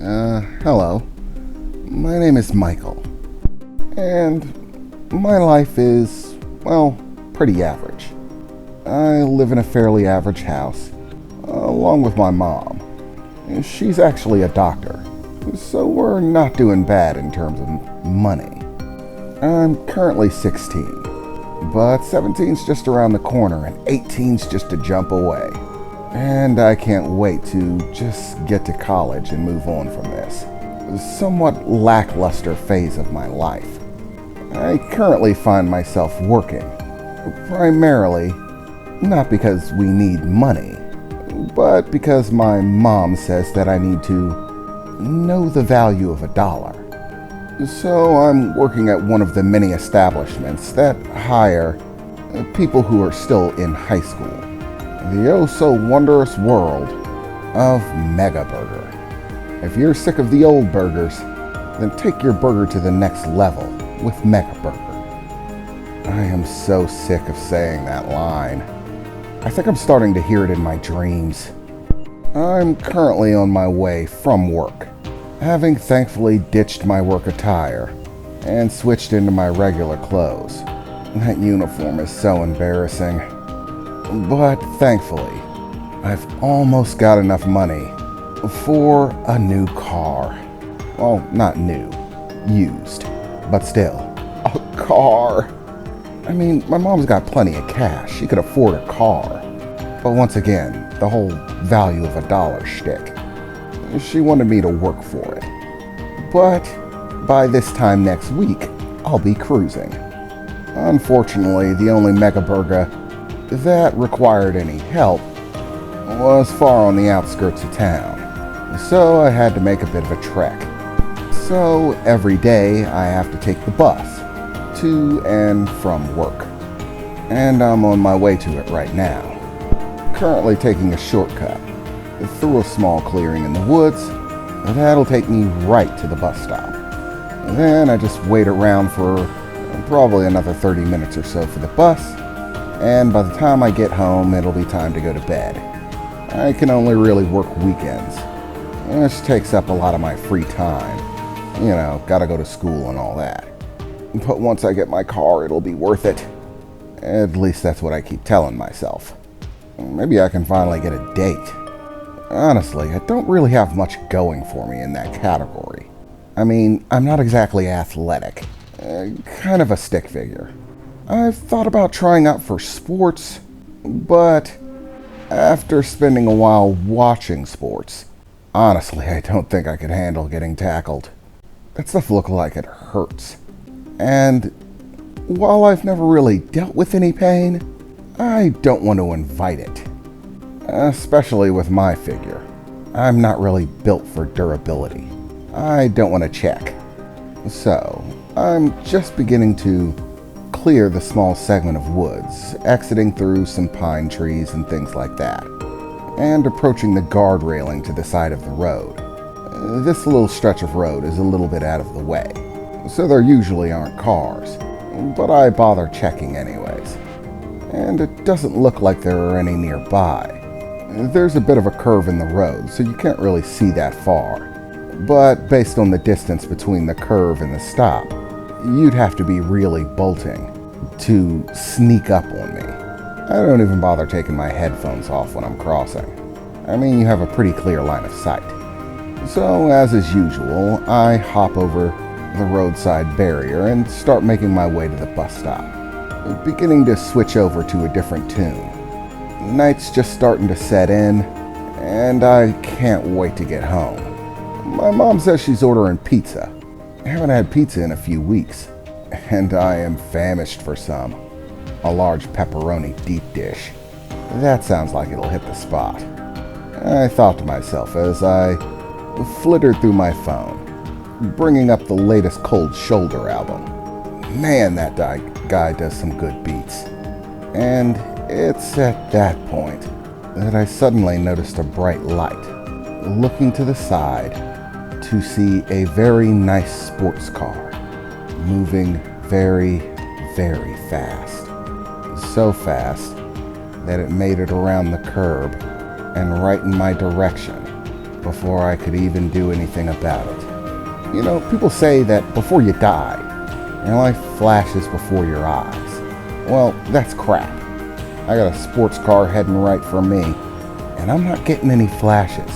Hello. My name is Michael. And my life is, well, pretty average. I live in a fairly average house, along with my mom. She's actually a doctor, so we're not doing bad in terms of money. I'm currently 16, but 17's just around the corner and 18's just a jump away. And I can't wait to just get to college and move on from this somewhat lackluster phase of my life. I currently find myself working, primarily not because we need money, but because my mom says that I need to know the value of a dollar. So I'm working at one of the many establishments that hire people who are still in high school. The oh-so-wondrous world of Mega Burger. If you're sick of the old burgers, then take your burger to the next level with Mega Burger. I am so sick of saying that line. I think I'm starting to hear it in my dreams. I'm currently on my way from work, having thankfully ditched my work attire and switched into my regular clothes. That uniform is so embarrassing. But thankfully, I've almost got enough money for a new car. Well, not new, used, but still, a car. I mean, my mom's got plenty of cash. She could afford a car. But once again, the whole value of a dollar shtick. She wanted me to work for it. But by this time next week, I'll be cruising. Unfortunately, the only Mega Burger that required any help was far on the outskirts of town, so I had to make a bit of a trek. So every day I have to take the bus to and from work, and I'm on my way to it right now. Currently taking a shortcut through a small clearing in the woods that'll take me right to the bus stop. Then I just wait around for probably another 30 minutes or so for the bus, and by the time I get home, it'll be time to go to bed. I can only really work weekends, which takes up a lot of my free time. You know, gotta go to school and all that. But once I get my car, it'll be worth it. At least that's what I keep telling myself. Maybe I can finally get a date. Honestly, I don't really have much going for me in that category. I mean, I'm not exactly athletic. Kind of a stick figure. I've thought about trying out for sports, but after spending a while watching sports, honestly, I don't think I could handle getting tackled. That stuff looks like it hurts. And while I've never really dealt with any pain, I don't want to invite it. Especially with my figure. I'm not really built for durability. I don't want to check. So, I'm just beginning to clear the small segment of woods, exiting through some pine trees and things like that, and approaching the guard railing to the side of the road. This little stretch of road is a little bit out of the way, so there usually aren't cars, but I bother checking anyways. And it doesn't look like there are any nearby. There's a bit of a curve in the road, so you can't really see that far. But based on the distance between the curve and the stop, you'd have to be really bolting to sneak up on me. I don't even bother taking my headphones off when I'm crossing. I mean, you have a pretty clear line of sight. So, as is usual, I hop over the roadside barrier and start making my way to the bus stop, beginning to switch over to a different tune. Night's just starting to set in, and I can't wait to get home. My mom says she's ordering pizza. I haven't had pizza in a few weeks, and I am famished for some. A large pepperoni deep dish. That sounds like it'll hit the spot. I thought to myself as I flittered through my phone, bringing up the latest Cold Shoulder album. Man, that guy does some good beats. And it's at that point that I suddenly noticed a bright light, looking to the side to see a very nice sports car moving very, very fast. So fast that it made it around the curb and right in my direction before I could even do anything about it. You know, people say that before you die, your life flashes before your eyes. Well, that's crap. I got a sports car heading right for me, and I'm not getting any flashes.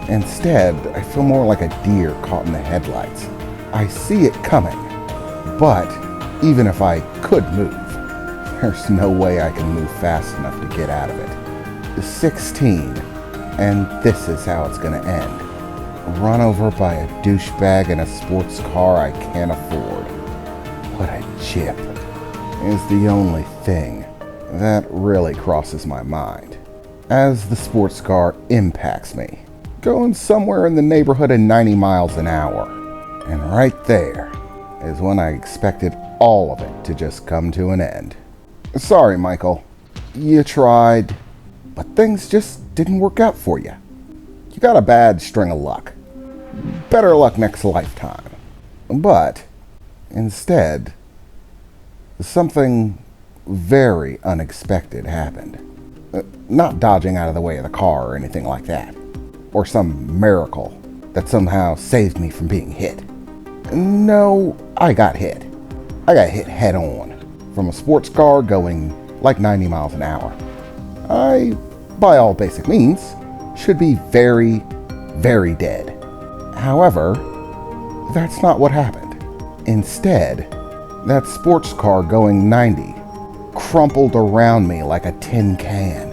Instead, I feel more like a deer caught in the headlights. I see it coming, but even if I could move, there's no way I can move fast enough to get out of it. 16, and this is how it's gonna end. Run over by a douchebag in a sports car I can't afford. What a chip is the only thing that really crosses my mind as the sports car impacts me, going somewhere in the neighborhood of 90 miles an hour. And right there is when I expected all of it to just come to an end. Sorry, Michael. You tried, but things just didn't work out for you. You got a bad string of luck. Better luck next lifetime. But instead, something very unexpected happened. Not dodging out of the way of the car or anything like that, or some miracle that somehow saved me from being hit. No, I got hit. I got hit head on from a sports car going like 90 miles an hour. I, by all basic means, should be very, very dead. However, that's not what happened. Instead, that sports car going 90 crumpled around me like a tin can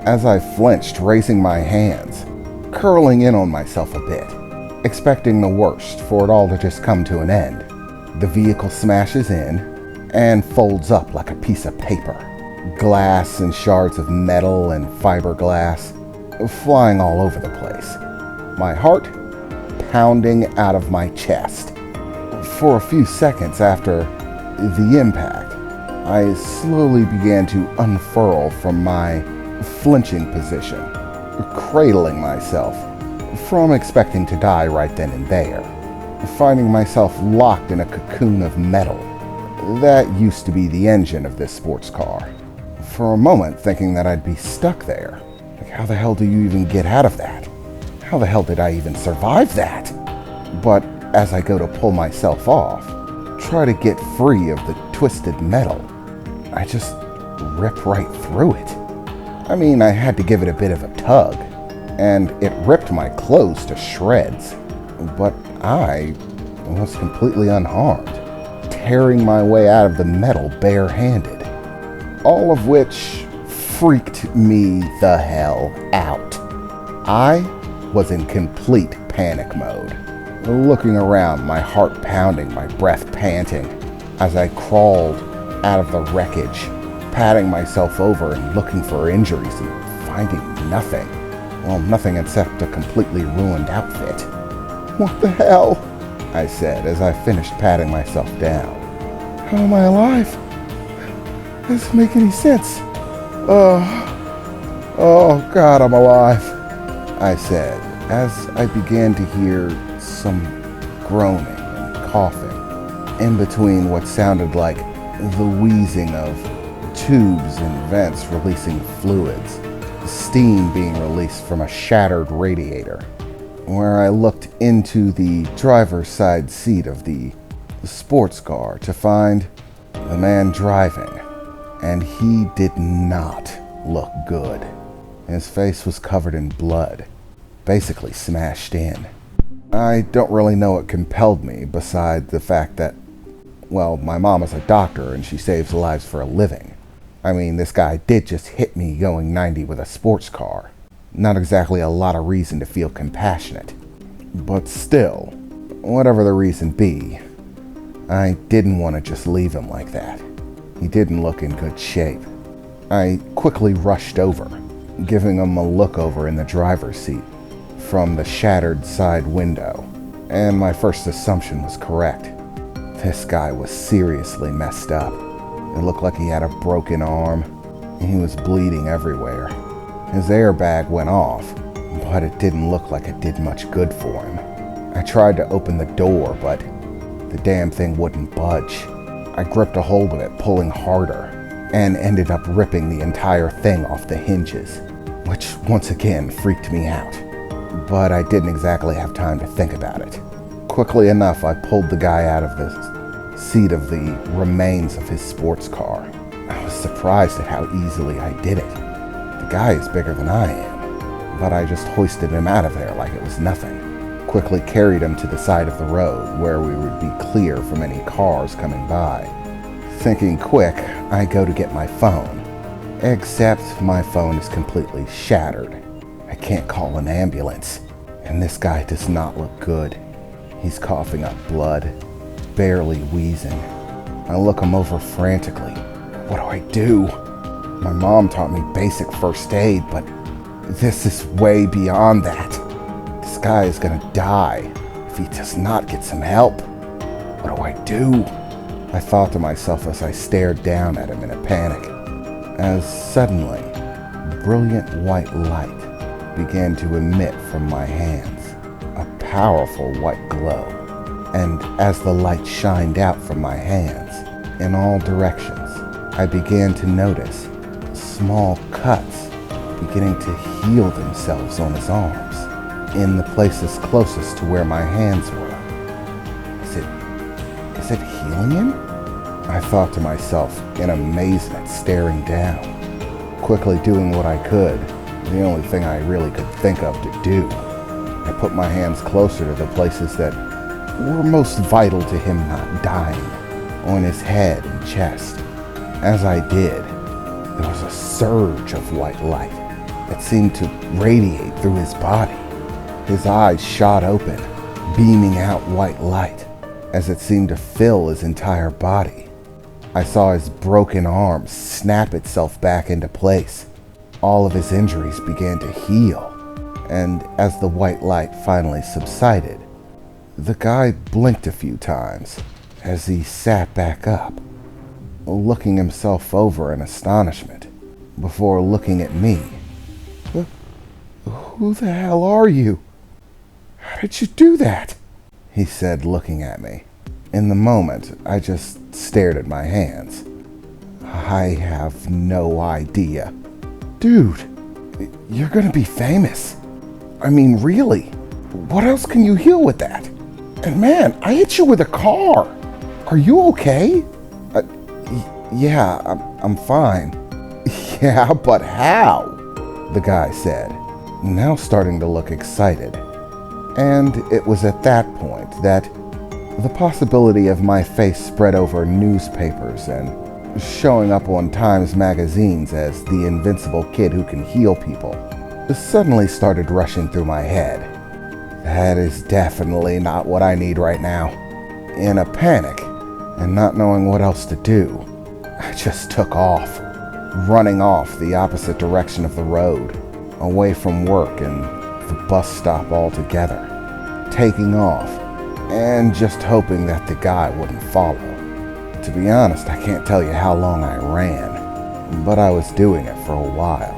as I flinched, raising my hands, curling in on myself a bit, expecting the worst for it all to just come to an end. The vehicle smashes in and folds up like a piece of paper. Glass and shards of metal and fiberglass flying all over the place. My heart pounding out of my chest. For a few seconds after the impact, I slowly began to unfurl from my flinching position, cradling myself from expecting to die right then and there, finding myself locked in a cocoon of metal that used to be the engine of this sports car. For a moment, thinking that I'd be stuck there. Like, how the hell do you even get out of that? How the hell did I even survive that? But as I go to pull myself off, try to get free of the twisted metal, I just rip right through it. I mean, I had to give it a bit of a tug, and it ripped my clothes to shreds. But I was completely unharmed, tearing my way out of the metal barehanded. All of which freaked me the hell out. I was in complete panic mode, looking around, my heart pounding, my breath panting, as I crawled out of the wreckage, patting myself over and looking for injuries and finding nothing. Well, nothing except a completely ruined outfit. What the hell? I said as I finished patting myself down. How am I alive? Doesn't make any sense. Oh God, I'm alive, I said as I began to hear some groaning and coughing in between what sounded like the wheezing of tubes and vents releasing fluids, steam being released from a shattered radiator, where I looked into the driver's side seat of the sports car to find the man driving, and he did not look good. His face was covered in blood, basically smashed in. I don't really know what compelled me, beside the fact that, well, my mom is a doctor and she saves lives for a living. I mean, this guy did just hit me going 90 with a sports car. Not exactly a lot of reason to feel compassionate. But still, whatever the reason be, I didn't want to just leave him like that. He didn't look in good shape. I quickly rushed over, giving him a look over in the driver's seat from the shattered side window, and my first assumption was correct. This guy was seriously messed up. It looked like he had a broken arm, and he was bleeding everywhere. His airbag went off, but it didn't look like it did much good for him. I tried to open the door, but the damn thing wouldn't budge. I gripped a hold of it, pulling harder, and ended up ripping the entire thing off the hinges, which once again freaked me out. but I didn't exactly have time to think about it. Quickly enough, I pulled the guy out of the seat of the remains of his sports car. I was surprised at how easily I did it. The guy is bigger than I am, but I just hoisted him out of there like it was nothing. Quickly carried him to the side of the road where we would be clear from any cars coming by. Thinking quick, I go to get my phone. Except my phone is completely shattered. I can't call an ambulance, and this guy does not look good. He's coughing up blood, barely wheezing. I look him over frantically. What do? My mom taught me basic first aid, but this is way beyond that. This guy is gonna die if he does not get some help. What do? I thought to myself as I stared down at him in a panic, as suddenly, brilliant white light began to emit from my hands, a powerful white glow. And as the light shined out from my hands, in all directions, I began to notice small cuts beginning to heal themselves on his arms, in the places closest to where my hands were. Is it healing him? I thought to myself in amazement, staring down, quickly doing what I could, the only thing I really could think of to do. I put my hands closer to the places that were most vital to him not dying, on his head and chest. As I did, there was a surge of white light that seemed to radiate through his body. His eyes shot open, beaming out white light, as it seemed to fill his entire body. I saw his broken arm snap itself back into place. All of his injuries began to heal, and as the white light finally subsided, the guy blinked a few times as he sat back up, looking himself over in astonishment, before looking at me. Who the hell are you? How did you do that? He said, looking at me. In the moment, I just stared at my hands. I have no idea. Dude, you're gonna be famous. I mean, really. What else can you heal with that? And man, I hit you with a car. Are you okay? Yeah, I'm fine. Yeah, but how? The guy said, now starting to look excited. And it was at that point that the possibility of my face spread over newspapers and showing up on Times magazines as the invincible kid who can heal people suddenly started rushing through my head. That is definitely not what I need right now. In a panic and not knowing what else to do, I just took off, running off the opposite direction of the road, away from work and the bus stop altogether, taking off and just hoping that the guy wouldn't follow. To be honest, I can't tell you how long I ran, but I was doing it for a while.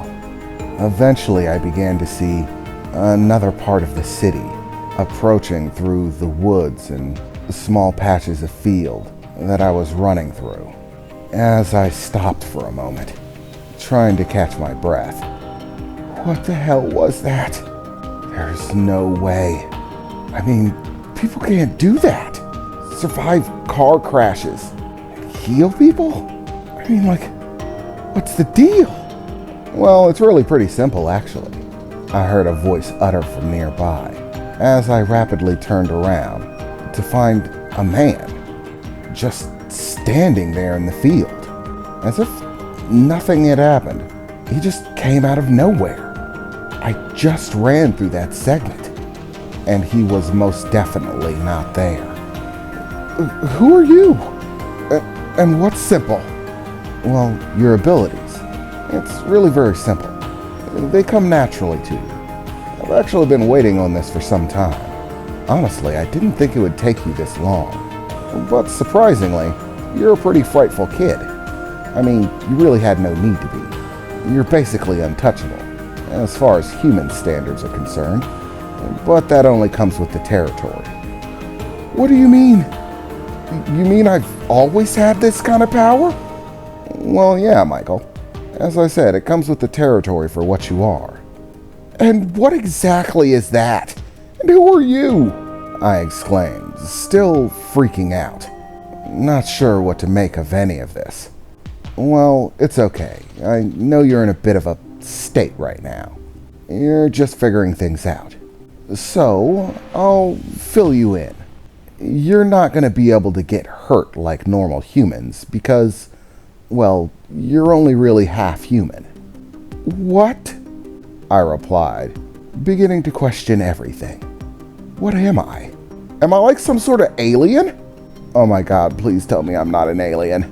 Eventually, I began to see another part of the city, approaching through the woods and small patches of field that I was running through. As I stopped for a moment, trying to catch my breath. What the hell was that? There's no way. I mean, people can't do that. Survive car crashes. Heal people? I mean, like, what's the deal? Well, it's really pretty simple, actually. I heard a voice utter from nearby as I rapidly turned around to find a man just standing there in the field, as if nothing had happened. He just came out of nowhere. I just ran through that segment, and he was most definitely not there. Who are you? And what's simple? Well, your abilities. It's really very simple. They come naturally to you. I've actually been waiting on this for some time. Honestly, I didn't think it would take you this long. But surprisingly, you're a pretty frightful kid. I mean, you really had no need to be. You're basically untouchable, as far as human standards are concerned. But that only comes with the territory. What do you mean? You mean I've always had this kind of power? Well, yeah, Michael. As I said, it comes with the territory for what you are. And what exactly is that? And who are you? I exclaimed, still freaking out. Not sure what to make of any of this. Well, it's okay. I know you're in a bit of a state right now. You're just figuring things out. So, I'll fill you in. You're not going to be able to get hurt like normal humans because, well, you're only really half human. What? I replied, beginning to question everything. What am I? Am I like some sort of alien? Oh my god, please tell me I'm not an alien.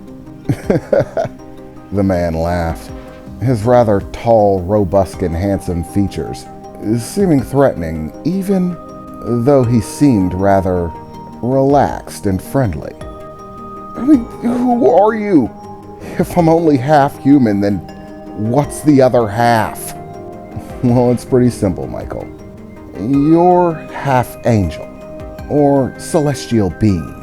The man laughed, his rather tall, robust, and handsome features seeming threatening, even though he seemed rather relaxed and friendly. I mean, who are you? If I'm only half human, then what's the other half? Well, it's pretty simple, Michael. You're half angel, or celestial being.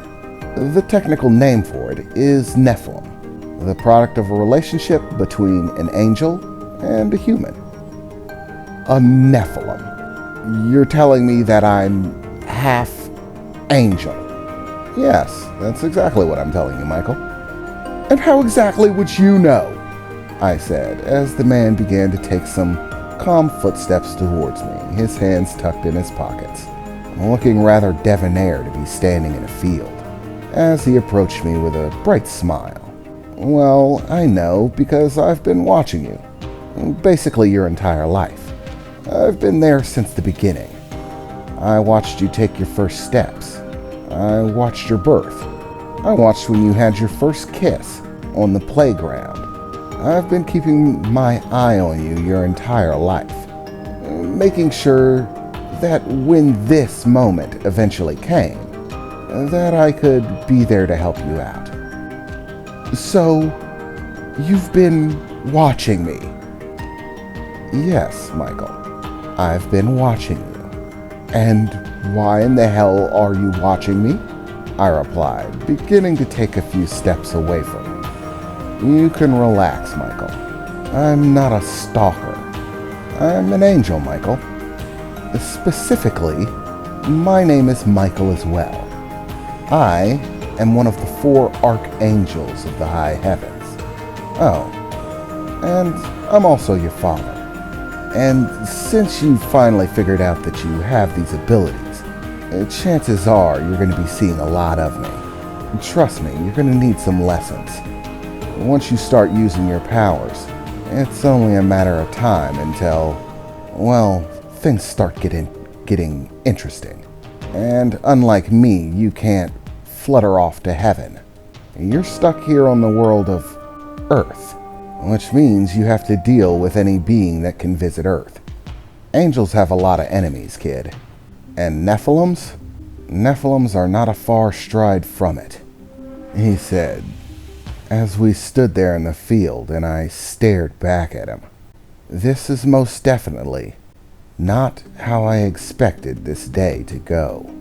The technical name for it is Nephilim, the product of a relationship between an angel and a human. A Nephilim. You're telling me that I'm half angel? Yes, that's exactly what I'm telling you, Michael. And how exactly would you know? I said, as the man began to take some calm footsteps towards me, his hands tucked in his pockets, looking rather debonair to be standing in a field, as he approached me with a bright smile. Well, I know because I've been watching you, basically your entire life. I've been there since the beginning. I watched you take your first steps. I watched your birth. I watched when you had your first kiss on the playground. I've been keeping my eye on you your entire life, making sure that when this moment eventually came, that I could be there to help you out. So, you've been watching me. Yes, Michael, I've been watching you. And why in the hell are you watching me? I replied, beginning to take a few steps away from him. You can relax, Michael. I'm not a stalker. I'm an angel, Michael. Specifically, my name is Michael as well. I am one of the 4 archangels of the high heavens. Oh, and I'm also your father. And since you finally figured out that you have these abilities, chances are you're going to be seeing a lot of me. Trust me, you're going to need some lessons. Once you start using your powers, it's only a matter of time until, well, things start getting interesting. And unlike me, you can't flutter off to heaven. You're stuck here on the world of Earth, which means you have to deal with any being that can visit Earth. Angels have a lot of enemies, kid. And Nephilims? Nephilims are not a far stride from it, he said, as we stood there in the field and I stared back at him. This is most definitely not how I expected this day to go.